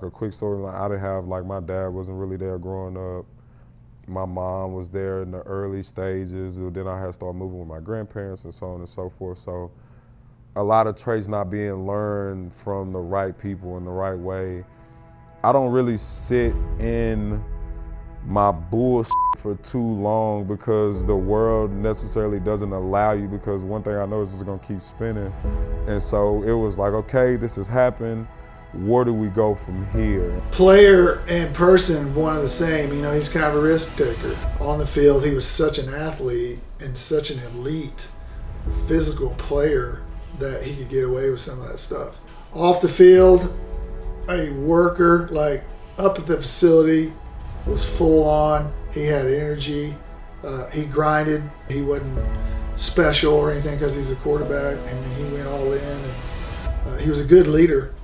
like a quick story. Like I didn't have, like my dad wasn't really there growing up. My mom was there in the early stages. Then I had started moving with my grandparents and so on and so forth. So a lot of traits not being learned from the right people in the right way. I don't really sit in my bullshit for too long because the world necessarily doesn't allow you, because one thing I know is it's gonna keep spinning. And so it was like, okay, this has happened. Where do we go from here? Player and person, one of the same. You know, he's kind of a risk taker. On the field, he was such an athlete and such an elite physical player that he could get away with some of that stuff. Off the field, a worker, like up at the facility, was full on. He had energy. He grinded. He wasn't special or anything because he's a quarterback. I mean, he went all in, and he was a good leader.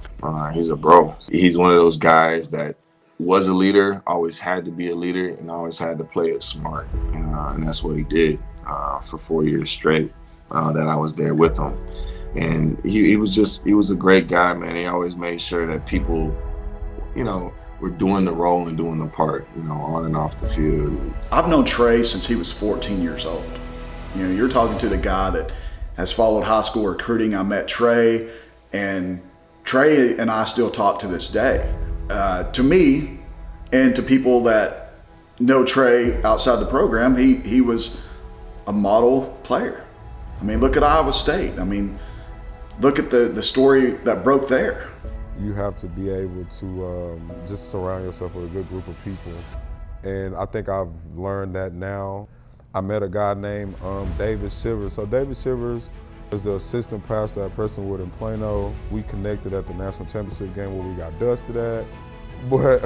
He's a bro. He's one of those guys that was a leader, always had to be a leader, and always had to play it smart. And that's what he did for 4 years straight that I was there with him. And he was a great guy, man. He always made sure that people, you know, were doing the role and doing the part, you know, on and off the field. I've known Trey since he was 14 years old. You know, you're talking to the guy that has followed high school recruiting. I met Trey, and Trey and I still talk to this day. To me, and to people that know Trey outside the program, he was a model player. I mean, look at Iowa State. I mean, look at the story that broke there. You have to be able to just surround yourself with a good group of people. And I think I've learned that now. I met a guy named David Shivers. So David Shivers is the assistant pastor at Prestonwood in Plano. We connected at the national championship game where we got dusted at. But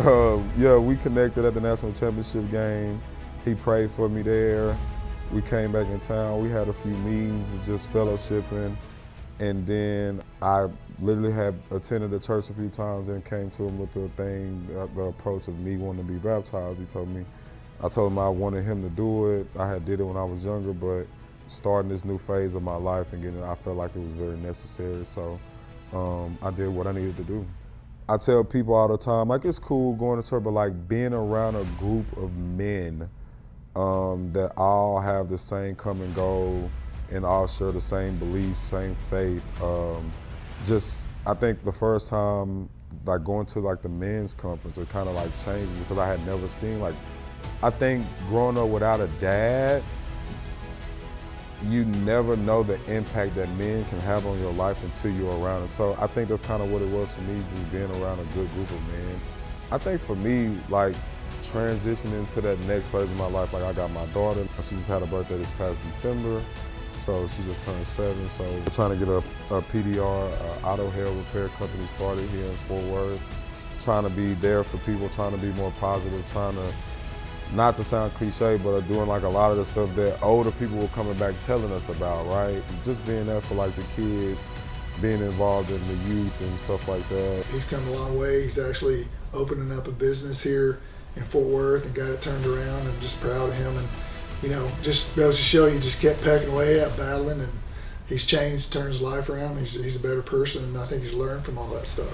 yeah, we connected at the national championship game. He prayed for me there. We came back in town. We had a few meetings, just fellowshipping. And then I literally had attended the church a few times and came to him with the approach of me wanting to be baptized. I told him I wanted him to do it. I had did it when I was younger, but starting this new phase of my life and I felt like it was very necessary. So I did what I needed to do. I tell people all the time, like, it's cool going to church, but like being around a group of men that all have the same common goal and all share the same beliefs, same faith. I think the first time like going to like the men's conference, it kind of like changed me because I had never seen, like, I think growing up without a dad, you never know the impact that men can have on your life until you're around it. So I think that's kind of what it was for me, just being around a good group of men. I think for me, like, transitioning to that next phase of my life, like I got my daughter, she just had a birthday this past December, so she just turned 7. So we're trying to get a PDR, auto hair repair company started here in Fort Worth. Trying to be there for people, trying to be more positive, trying to, not to sound cliche, but doing like a lot of the stuff that older people were coming back telling us about, right? Just being there for like the kids, being involved in the youth and stuff like that. He's come a long way. He's actually opening up a business here in Fort Worth and got it turned around. I'm just proud of him. And, you know, just goes to show you just kept pecking away at battling, and he's changed, turned his life around. He's a better person, and I think he's learned from all that stuff.